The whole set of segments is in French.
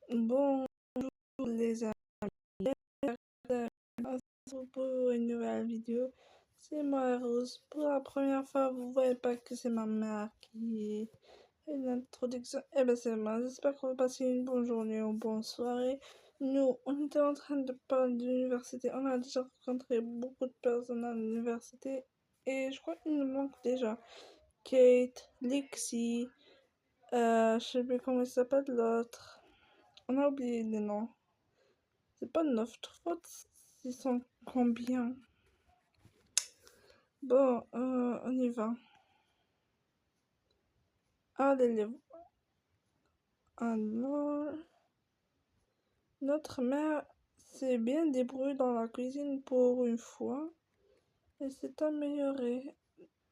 Bonjour les amis, pour une nouvelle vidéo. C'est moi Rose. Pour la première fois, vous voyez pas que c'est ma mère qui fait l'introduction. Eh ben c'est moi. J'espère que vous passez une bonne journée ou bonne soirée. Nous, on était en train de parler de l'université. On a déjà rencontré beaucoup de personnes à l'université et je crois qu'il nous manque déjà Kate, Lexi, je sais plus comment il s'appelle l'autre. On a oublié les noms. C'est pas de notre faute, ils sont combien? Bon, on y va. Allez, les... Alors, notre mère s'est bien débrouillée dans la cuisine pour une fois et s'est améliorée.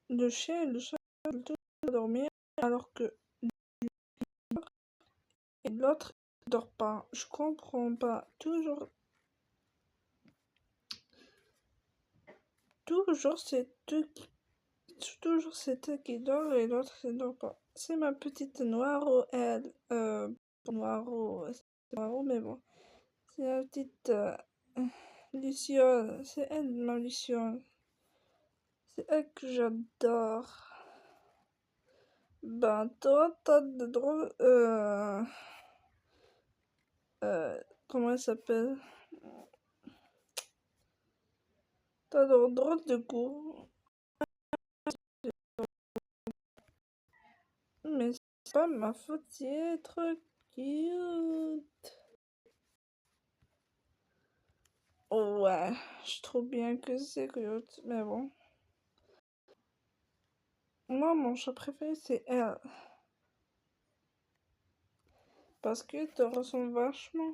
Le chien et le chat veulent toujours dormir alors que et l'autre ne dort pas. Je comprends pas. Toujours c'est eux qui dort et l'autre ne dort pas. C'est ma petite Noiro, elle. Noiro, c'est Noiro, mais bon. C'est la petite Luciole. C'est elle, ma Luciole. C'est elle que j'adore. Ben, toi, t'as de drôles. Comment elle s'appelle? T'as de drôles de goût. Mais c'est pas ma faute, c'est trop cute. Ouais, je trouve bien que c'est cute, mais bon. Moi, mon chat préféré, c'est elle. Parce que te ressemble vachement.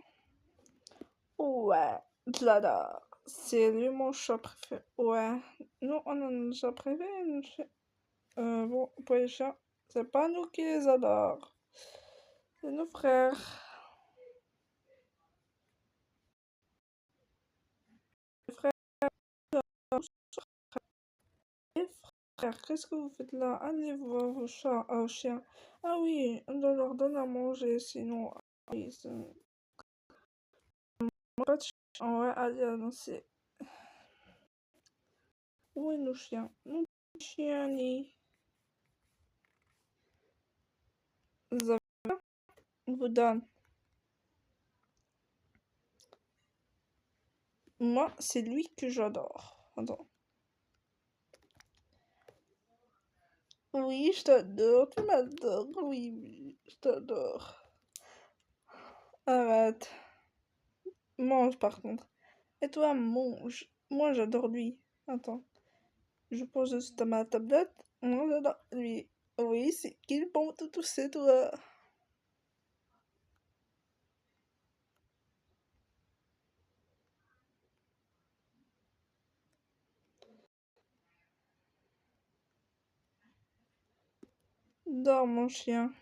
Ouais, je l'adore. C'est lui mon chat préféré. Ouais, nous, on a un chat préféré. Bon, pour les chats, c'est pas nous qui les adore. C'est nos frères. Les frères, les frères, qu'est-ce que vous faites là? Allez voir vos chats, vos chiens. Ah oui, on doit leur donner à manger, sinon, oui, pas de chien. Ouais, allez, annoncer. Où est nos chiens? Nos chiens, vous avez on vous donne. Moi, c'est lui que j'adore. Attends. Oui, je t'adore, tu m'adores. Oui, oui, je t'adore. Arrête. Mange par contre. Et toi, mange. Moi, j'adore lui. Attends. Je pose juste ma tablette. Moi, j'adore lui. Oui, c'est qu'il bon tout tousser, toi. Dors, mon chien.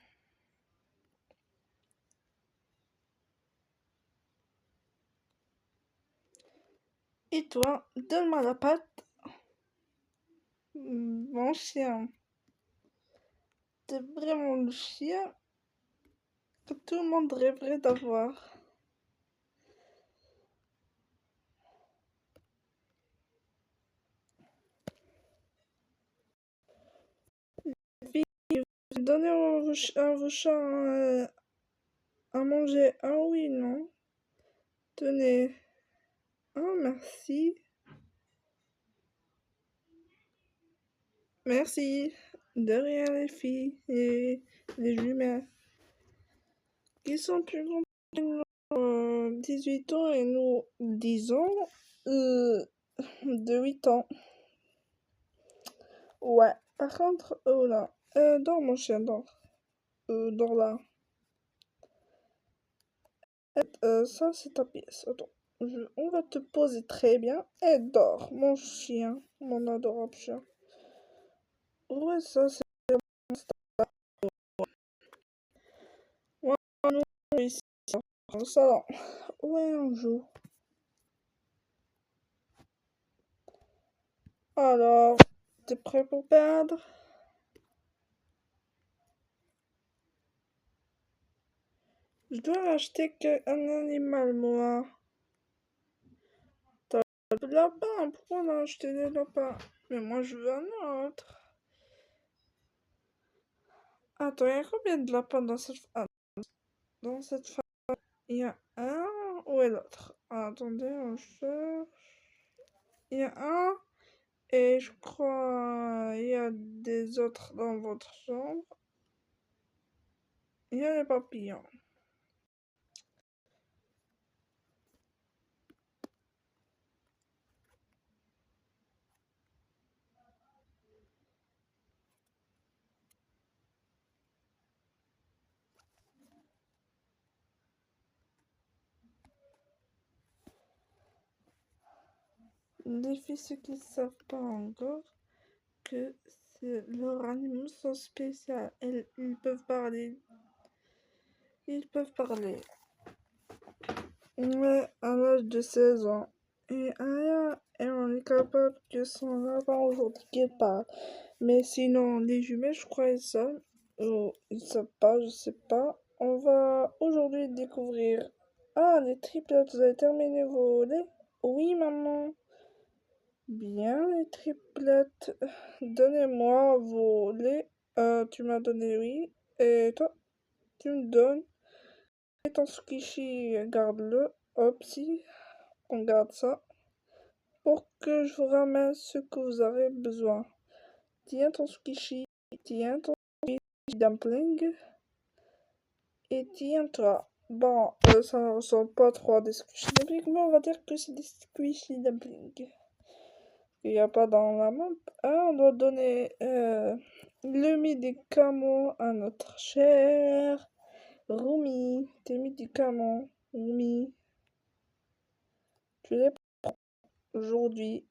Et toi, donne-moi la patte. Mon chien. T'es vraiment le chien que tout le monde rêverait d'avoir. Puis, donnez à vos chats à manger. Ah oui, non. Tenez. Ah, merci. Merci. De rien, les filles et les jumelles. Ils sont plus grands que nous, 18 ans et nous, 10 ans, de 8 ans. Ouais. Par contre, oh là. Dors, mon chien, dors. Dors là. Ça, c'est ta pièce. Attends. On va te poser très bien. Et dors, mon chien. Mon adorable chien. Ouais, ça, c'est moi, nous, ici, dans le salon. Ouais, on joue. Alors, t'es prêt pour perdre? Je dois acheter un animal, moi. T'as le lapin, pourquoi on a acheté des lapins? Mais moi, je veux un autre. Attends, il y a combien de lapins dans cette famille? Il y a un. Où est l'autre? Attendez, on cherche. Il y a un. Et je crois il y a des autres dans votre chambre. Il y a les papillons. Les filles, ceux qui ne savent pas encore que leurs animaux sont spéciaux. Ils peuvent parler. Ils peuvent parler. Mais à l'âge de 16 ans. Et on est capable que son lapin aujourd'hui qu'il parle. Mais sinon, les jumelles, je crois, ils savent. Ou ils savent pas, je sais pas. On va aujourd'hui découvrir. Ah, les triplettes, vous avez terminé vos laits? Oui, maman. Bien, les triplettes. Donnez-moi vos laits. Tu m'as donné oui. Et toi, tu me donnes. Et ton squishy, garde-le. Hop, si. On garde ça. Pour que je vous ramène ce que vous avez besoin. Tiens ton squishy. Tiens ton squishy dumpling. Et tiens-toi. Bon, ça ne ressemble pas trop à des squishy dumplings, mais on va dire que c'est des squishy dumplings. Il n'y a pas dans la map. Ah, on doit donner le médicament à notre cher Rumi. Tes médicaments, Rumi. Tu les prends aujourd'hui.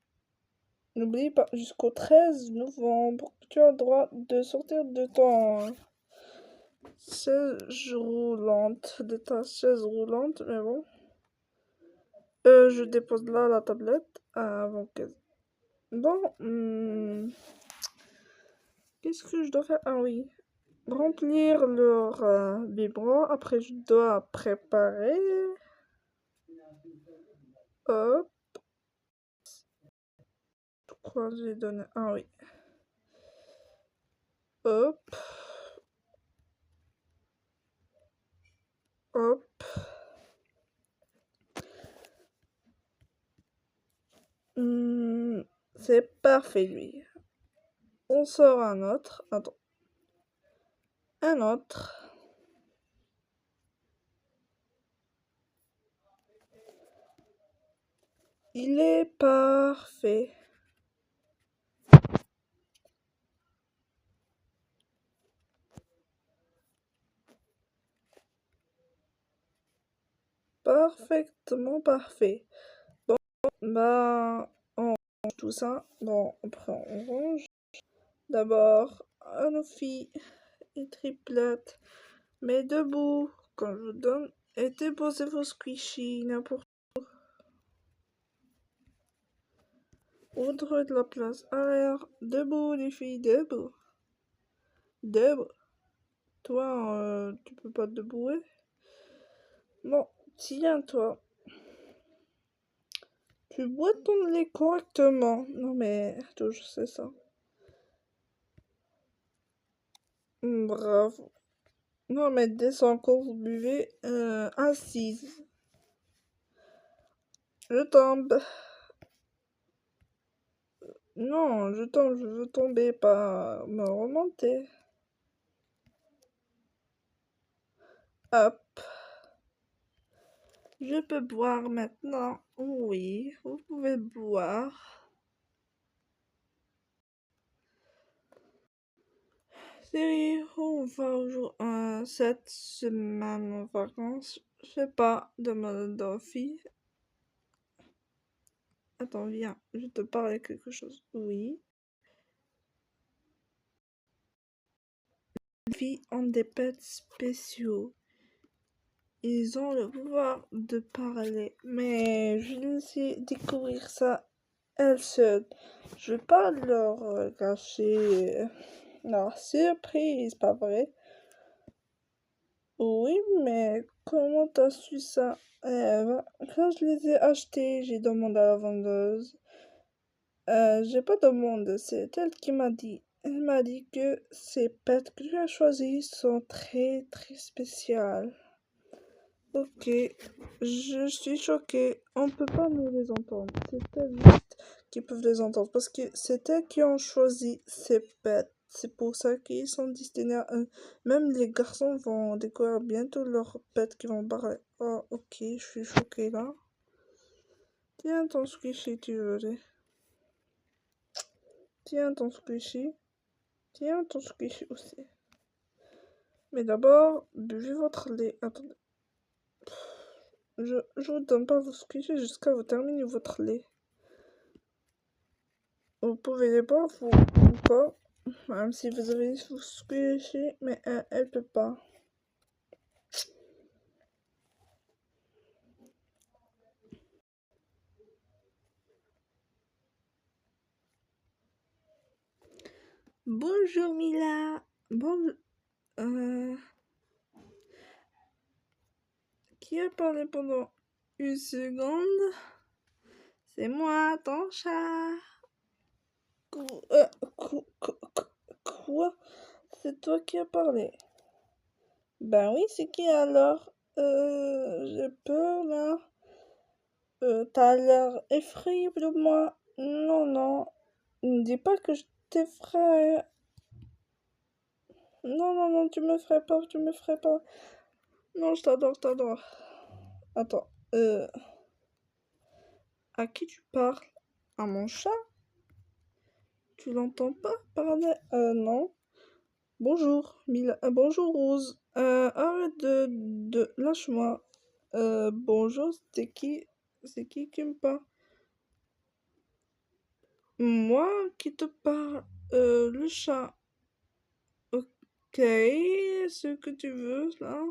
N'oublie pas, jusqu'au 13 novembre, tu as le droit de sortir de ton chaise roulante, de ta chaise roulante, mais bon. Je dépose là la tablette avant que... Bon, qu'est-ce que je dois faire? Ah oui, remplir leur biberon. Après, je dois préparer. Hop. Je crois que j'ai donné... Ah oui. Hop. Hop. C'est parfait, lui. On sort un autre. Attends. Un autre. Il est parfait. Parfaitement parfait. Bon, bah, on range tout ça. Bon, après, on range. D'abord, à nos filles et triplettes. Mais debout, quand je vous donne. Et déposez vos squishies n'importe où. Vous trouvez de la place. Alors, debout, les filles, debout. Debout. Toi, tu peux pas te débrouiller? Bon, tiens-toi. Tu bois ton lait correctement. Non mais, je sais ça. Bravo. Non mais descends quand vous buvez. Assise. Je tombe. Non, je tombe, je veux tomber, pas me remonter. Hop. Je peux boire maintenant. Oui, vous pouvez boire. Sérieux, on va aujourd'hui cette semaine en vacances. Je sais pas, demande Dorothy. Attends, viens, je te parle de quelque chose. Oui. Les filles ont des pets spéciaux. Ils ont le pouvoir de parler. Mais je vais laisser découvrir ça elles seules. Je vais pas leur cacher leur surprise, pas vrai? Oui, mais comment t'as su ça? Quand je les ai achetés, j'ai demandé à la vendeuse. J'ai pas demandé, c'est elle qui m'a dit. Elle m'a dit que ces pets que tu as choisis sont très très spéciales. Ok, je suis choquée. On peut pas nous les entendre. C'est elles juste qui peuvent les entendre parce que c'est elles qui ont choisi ces pets. C'est pour ça qu'ils sont destinés à eux. Même les garçons vont découvrir bientôt leurs pets qui vont parler. Oh, ok, je suis choquée là. Tiens ton squishy, tu veux. Tiens ton squishy. Tiens ton squishy aussi. Mais d'abord, buvez votre lait. Attendez. Je vous donne pas vos squishy jusqu'à vous terminer votre lait. Vous pouvez les boire, vous, encore, même si vous avez vous squishy, mais elle peut pas. Bonjour Mila. Bonjour. Qui a parlé pendant une seconde? C'est moi, ton chat. Quoi? C'est toi qui as parlé? Ben oui, c'est qui alors? J'ai peur là. T'as l'air effrayé de moi. Non, non. Ne dis pas que je t'effraie. Non, non, non, tu me ferais pas, tu me ferais pas. Non, je t'adore, t'adore. Attends, à qui tu parles? À mon chat? Tu l'entends pas parler? Non. Bonjour, Mila. Bonjour, Rose. Arrête lâche-moi. Bonjour, c'est qui? C'est qui me parle? Moi qui te parle. Le chat. Ok, ce que tu veux, là.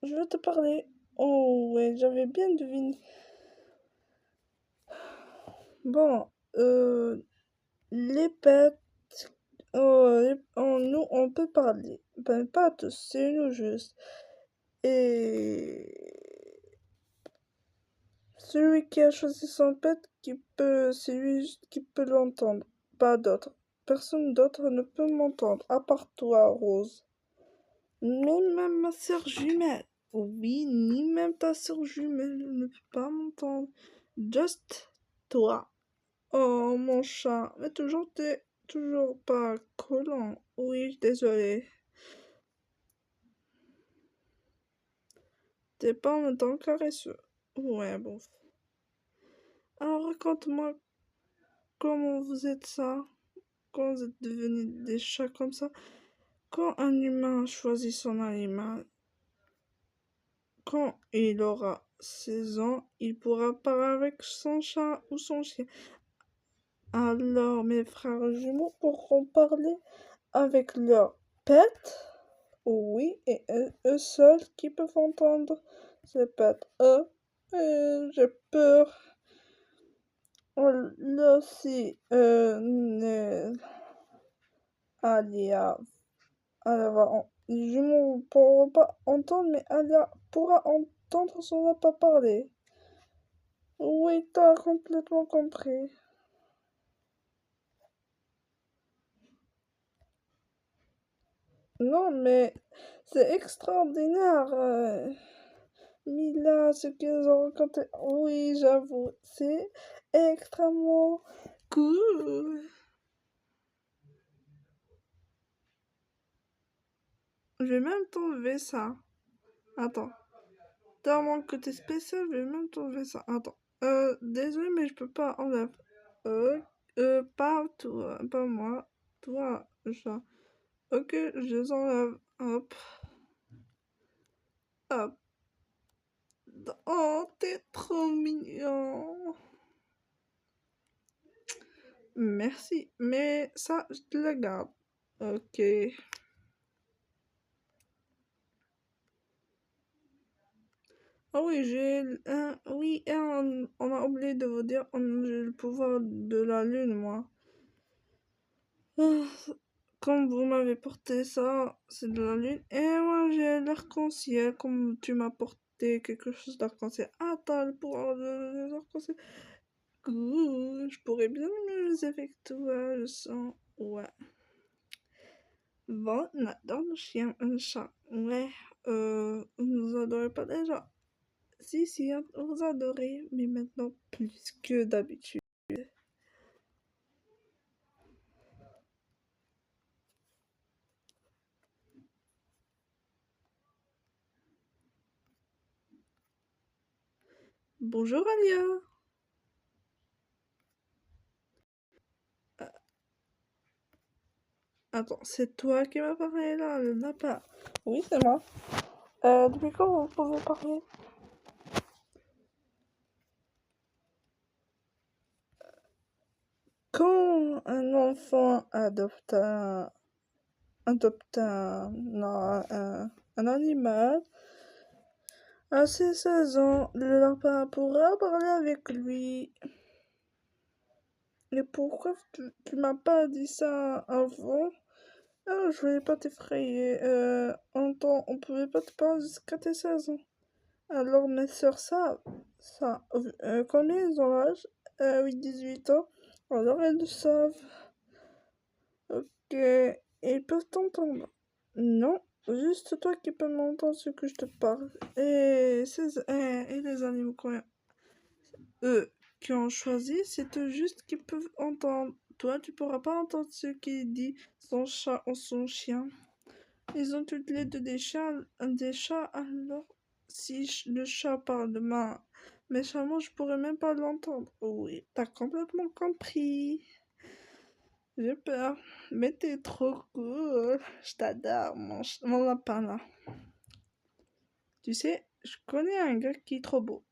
Je veux te parler. Oh, ouais, j'avais bien deviné. Bon, les pets, nous, on peut parler. Ben, pas tous, c'est nous juste. Et celui qui a choisi son pet, c'est lui juste qui peut l'entendre. Pas d'autre. Personne d'autre ne peut m'entendre, à part toi, Rose. Ni même ma sœur jumelle. Oui, ni même ta sœur jumelle ne peut pas m'entendre. Just toi. Oh, mon chat. Mais t'es toujours pas collant. Oui, désolé. T'es pas en même temps caresseux. Ouais, bon. Alors, raconte-moi comment vous êtes ça. Quand vous êtes devenus des chats comme ça. Quand un humain choisit son animal, quand il aura 16 ans, il pourra parler avec son chat ou son chien. Alors mes frères jumeaux pourront parler avec leur pet. Oui, et eux seuls qui peuvent entendre ces pets. J'ai peur. Là aussi, Alia, les jumeaux ne pourront pas entendre, mais Alia pourra entendre sans ne pas parler. Oui, t'as complètement compris. Non, mais c'est extraordinaire. Mila, ce qu'ils ont raconté. Oui, j'avoue, c'est extrêmement cool. Je vais même t'enlever ça. Attends. Dans mon côté spécial, je vais même t'enlever ça. Attends. Désolé, mais je peux pas enlever. Pas toi, pas moi. Toi, chat. Ok, je les enlève. Hop. Hop. Oh, t'es trop mignon. Merci, mais ça, je te le garde. Ok. Ah oui, oui, et on a oublié de vous dire, j'ai le pouvoir de la lune, moi. Ah, Comme vous m'avez porté ça, c'est de la lune. Et moi, j'ai l'arc-en-ciel, comme tu m'as porté quelque chose d'arc-en-ciel. Attends, le pouvoir de l'arc-en-ciel. Je pourrais bien mieux les avec toi, je sens. Ouais. Bon, on adore le chien, un chat. Ouais, vous adorez pas déjà? Si, hein, vous adorez, mais maintenant plus que d'habitude. Bonjour Alia. Attends, c'est toi qui m'as parlé là, le lapin. Oui, c'est moi. Depuis quand vous pouvez parler? Quand un enfant un animal à ses 16 ans, le lapin pourra parler avec lui. Et pourquoi tu m'as pas dit ça avant? Ah, je voulais pas t'effrayer. On pouvait pas te parler jusqu'à tes 16 ans. Alors mes sœurs savent ça. Combien ils ont l'âge? Oui, 18 ans. Alors elles le savent. Ok. Et ils peuvent t'entendre. Non, juste toi qui peux m'entendre ce que je te parle. Et les animaux eux qui ont choisi, c'est eux juste qui peuvent entendre. Toi, tu pourras pas entendre ce qu'il dit son chat ou son chien. Ils ont toutes les deux des chats, alors si le chat parle de méchamment, je pourrais même pas l'entendre. Oui, t'as complètement compris. J'ai peur, mais t'es trop cool. Je t'adore, mon lapin là. Tu sais, je connais un gars qui est trop beau.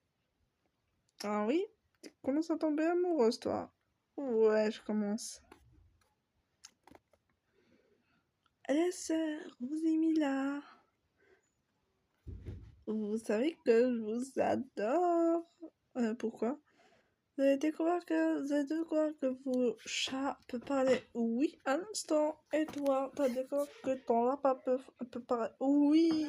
Ah oui? Tu commences à tomber amoureuse, toi. Ouais, je commence. Allez, sœur, Rosemilla. Vous savez que je vous adore. Pourquoi? Vous avez découvert que vos chats peuvent parler. Oui, à l'instant. Et toi, t'as découvert que ton lapin peut parler. Oui.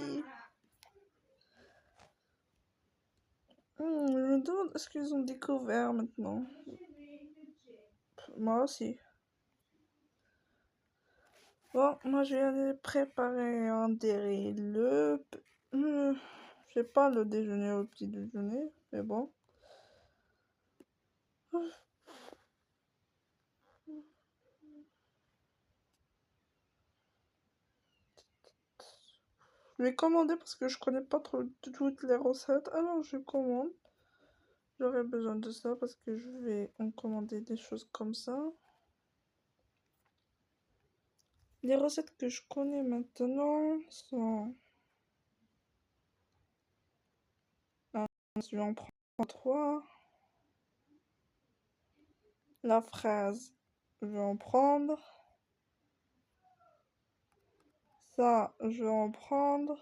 Je me demande est-ce qu'ils ont découvert maintenant. Moi aussi. Bon, moi je vais aller préparer un déjeuner. Je sais pas le déjeuner ou le petit déjeuner, mais bon. Je vais commander parce que je connais pas trop toutes les recettes. Alors je commande. J'aurais besoin de ça parce que je vais en commander des choses comme ça. Les recettes que je connais maintenant sont... Je vais en prendre 3. La fraise, je vais en prendre. Ça, je vais en prendre.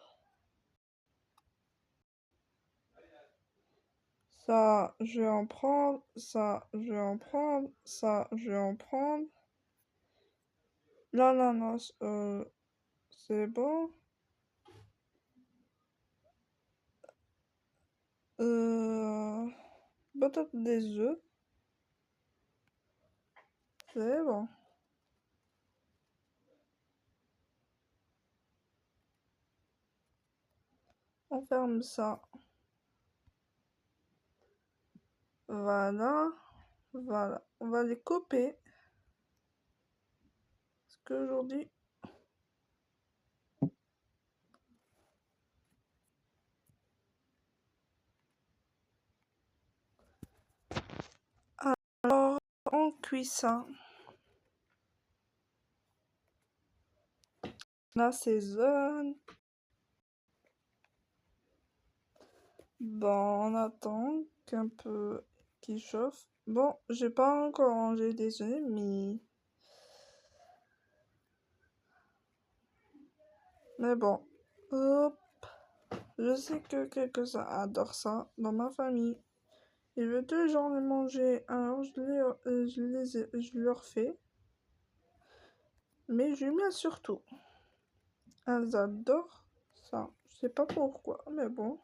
Ça, je vais en prendre. Ça, je vais en prendre. Ça, je vais en prendre. L'ananas, c'est bon. Peut-être des œufs. C'est bon. On ferme ça. Voilà. Voilà. On va les couper. Parce qu'aujourd'hui... Alors, on cuit ça. La saison. Bon, on attend qu'un peu qu'il chauffe. Bon, j'ai pas encore rangé les œufs, mais bon. Hop. Je sais que quelques-uns adorent ça dans ma famille. Ils veulent toujours les manger, alors je leur fais. Mes jumelles surtout. Elles adorent ça. Je sais pas pourquoi, mais bon.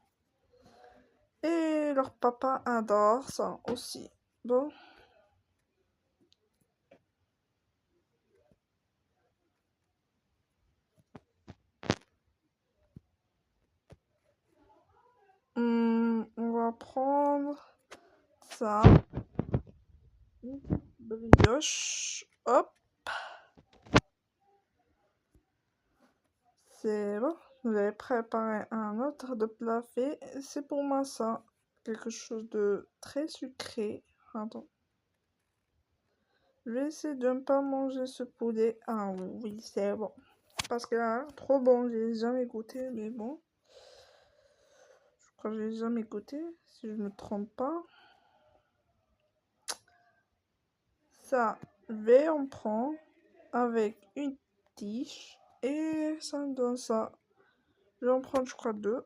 Et leur papa adore ça aussi. Bon. On va prendre ça. Une petite brioche. Hop. C'est bon. Je vais préparer un autre de plat fait. C'est pour moi ça. Quelque chose de très sucré. Attends. Je vais essayer de ne pas manger ce poulet. Ah oui, c'est bon. Parce que là, trop bon. J'ai jamais goûté, mais bon. Je crois que j'ai jamais goûté, si je me trompe pas. Ça, je vais en prendre avec une tige. Et ça me donne ça. Je vais en prendre, je crois, deux.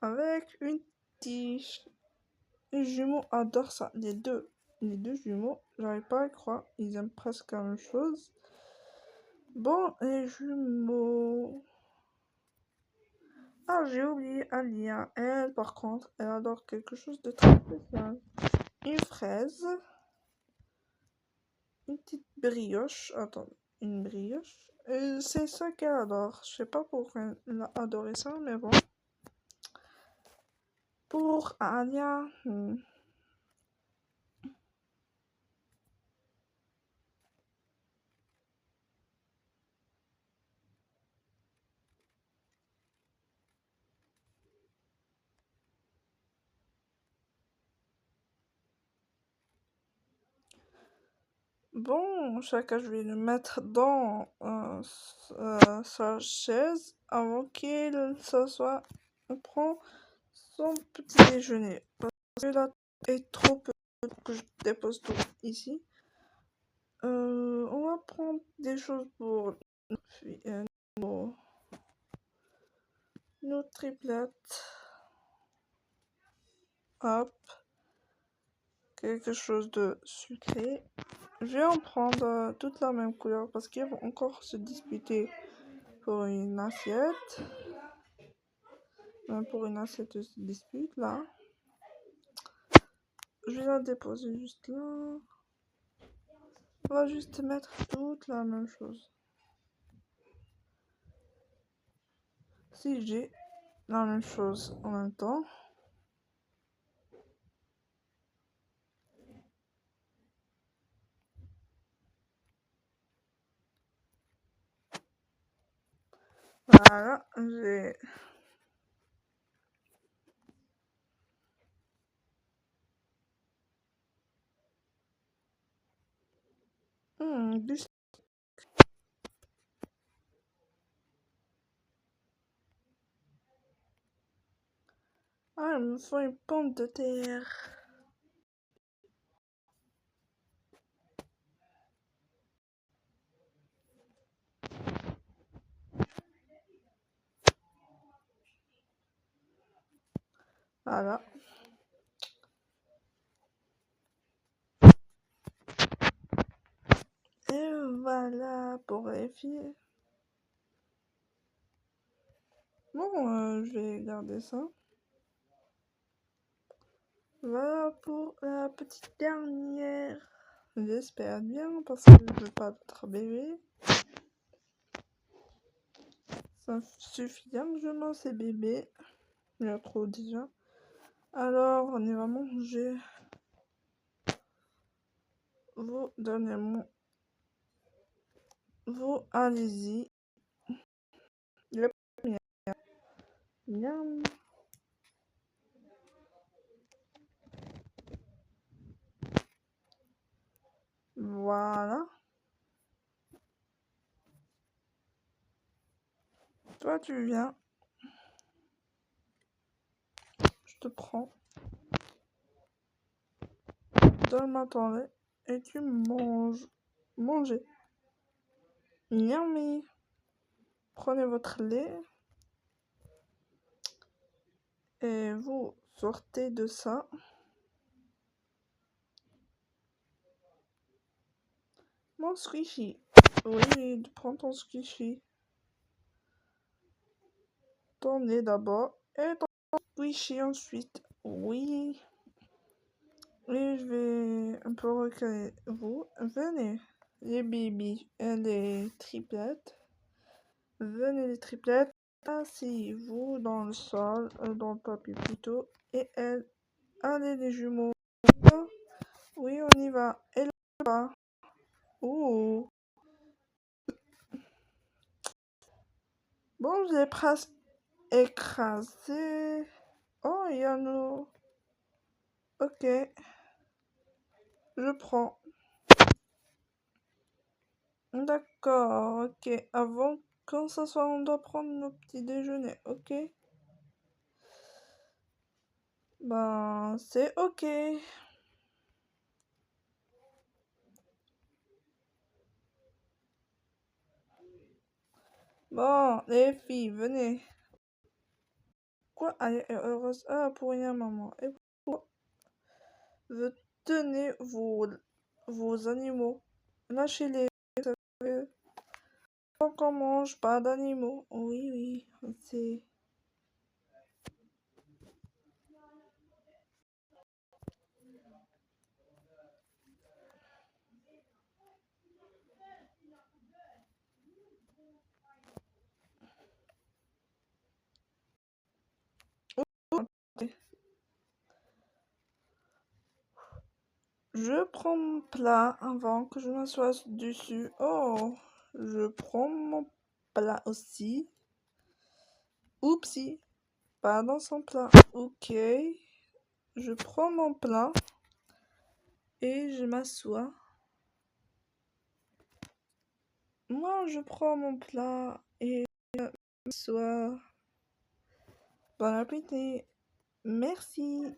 Avec une tige. Les jumeaux adorent ça. Les deux jumeaux, j'arrive pas à croire. Ils aiment presque la même chose. Bon, les jumeaux. Ah, j'ai oublié Alia. Elle, par contre, elle adore quelque chose de très spécial. Une fraise. Une petite brioche. Attends, une brioche. C'est ça qu'elle adore. Je sais pas pourquoi elle a adoré ça, mais bon. Pour Alia. Bon, chacun, je vais le mettre dans sa chaise avant qu'il s'assoie. On prend son petit déjeuner. Parce que là, est trop peu que je dépose tout ici. On va prendre des choses pour nos triplettes. Hop. Quelque chose de sucré. Je vais en prendre toute la même couleur parce qu'ils vont encore se disputer pour une assiette. Même pour une assiette de dispute là. Je vais la déposer juste là. On va juste mettre toute la même chose. Si j'ai la même chose en même temps. Voilà, j'ai... du... Ah, il me faut une pomme de terre. Voilà. Et voilà pour les filles. Bon, je vais garder ça. Voilà pour la petite dernière. J'espère bien parce que je veux pas être bébé. Ça suffit bien que je mange ces bébés. Il y a trop déjà. Alors, on y va manger. Vous donnez-moi. Vous allez-y. La première. Miam. Voilà. Toi, tu viens. Je te prends. Donne-moi ton lait. Et tu manges. Mangez. Miami. Prenez votre lait. Et vous sortez de ça. Mon squishy. Oui, prends ton squishy. Ton nez d'abord et ton squishy ensuite. Oui. Et je vais un peu recueillir vous. Venez, les bébés et les triplettes. Venez les triplettes. Asseyez-vous dans le sol, dans le tapis plutôt. Et elle, allez les jumeaux. Oui, on y va. Et là-bas. Ouh. Bon, j'ai presque écrasé. Oh, il y a nous. Ok. Je prends. D'accord, ok. Avant qu'on s'assoie, on doit prendre nos petits déjeuners, ok? Ben, c'est ok. Bon, les filles, venez. Quoi? Elle est heureuse. Ah, pour rien, maman. Et pourquoi? Tenez vos animaux. Lâchez-les. Tant qu'on mange pas d'animaux. Oui, oui, c'est... Je prends mon plat avant que je m'assoie dessus. Oh, je prends mon plat aussi. Oupsie, pas dans son plat. Ok, je prends mon plat et je m'assois. Moi, je prends mon plat et je m'assois. Bon appétit. Merci.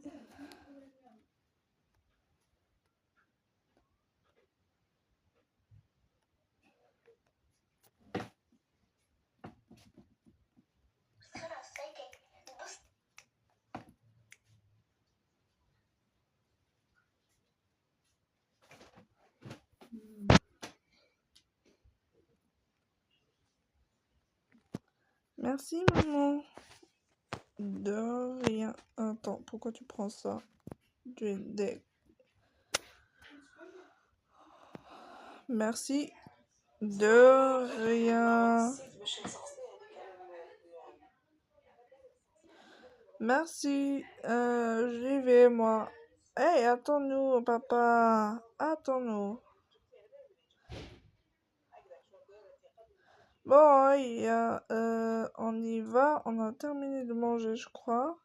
Merci, maman. De rien. Attends, pourquoi tu prends ça? Merci. De rien. Merci. J'y vais, moi. Hey, attends-nous, papa. Attends-nous. Bon, on y va. On a terminé de manger, je crois.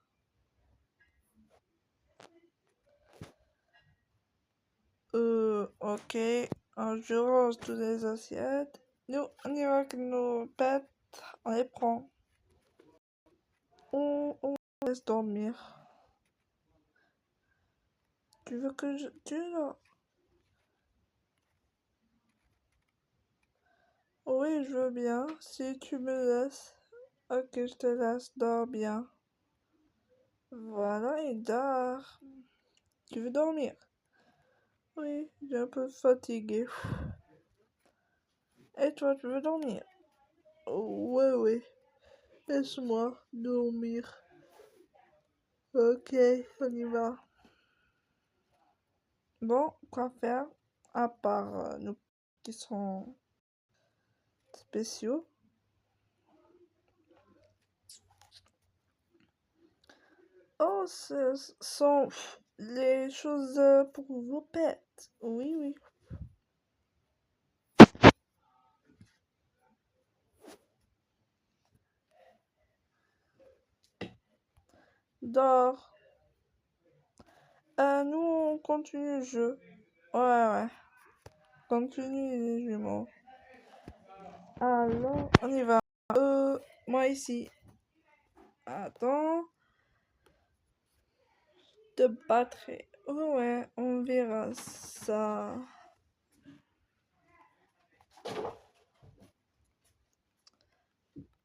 Ok. Je range toutes les assiettes. Nous, on y va avec nos pets. On les prend. On laisse dormir. Tu veux que je... Tu là? Oui, je veux bien. Si tu me laisses. Ok, je te laisse. Dors bien. Voilà, il dort. Tu veux dormir? Oui, j'ai un peu fatigué. Et toi, tu veux dormir? Ouais, ouais. Laisse-moi dormir. Ok, on y va. Bon, quoi faire? À part nous qui sont spéciaux. Oh, ce sont les choses pour vos pets. Oui, oui. Dors. Nous, on continue le jeu. Ouais, ouais. Continue les jumeaux. Alors, on y va. Moi ici. Attends. Te battrai. Oh ouais, on verra ça.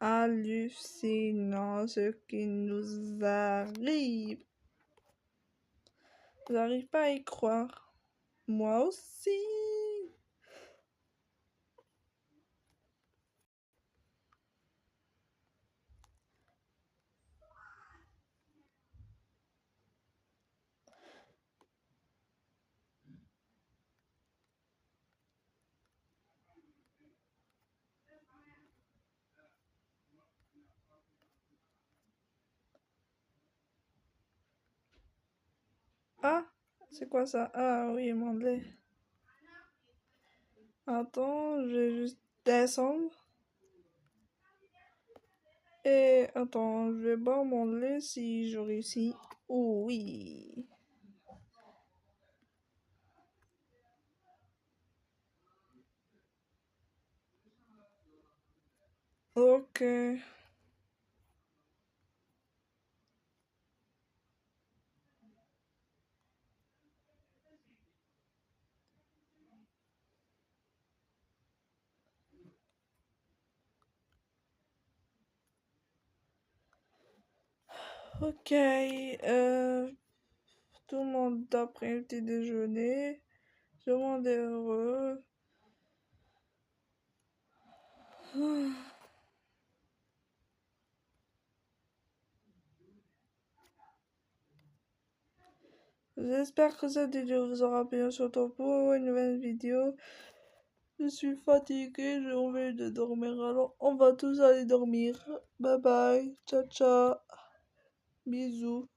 Hallucinant ce qui nous arrive. J'arrive pas à y croire. Moi aussi. Ah, c'est quoi ça? Ah oui, mon lait. Attends, je vais juste descendre. Et attends, je vais boire mon lait si je réussis. Oh oui. Ok. Ok. Tout le monde a pris un petit déjeuner. Tout le monde est heureux. J'espère que cette vidéo vous aura plu, surtout pour une nouvelle vidéo. Je suis fatiguée, j'ai envie de dormir, alors on va tous aller dormir. Bye bye, ciao ciao, bisous.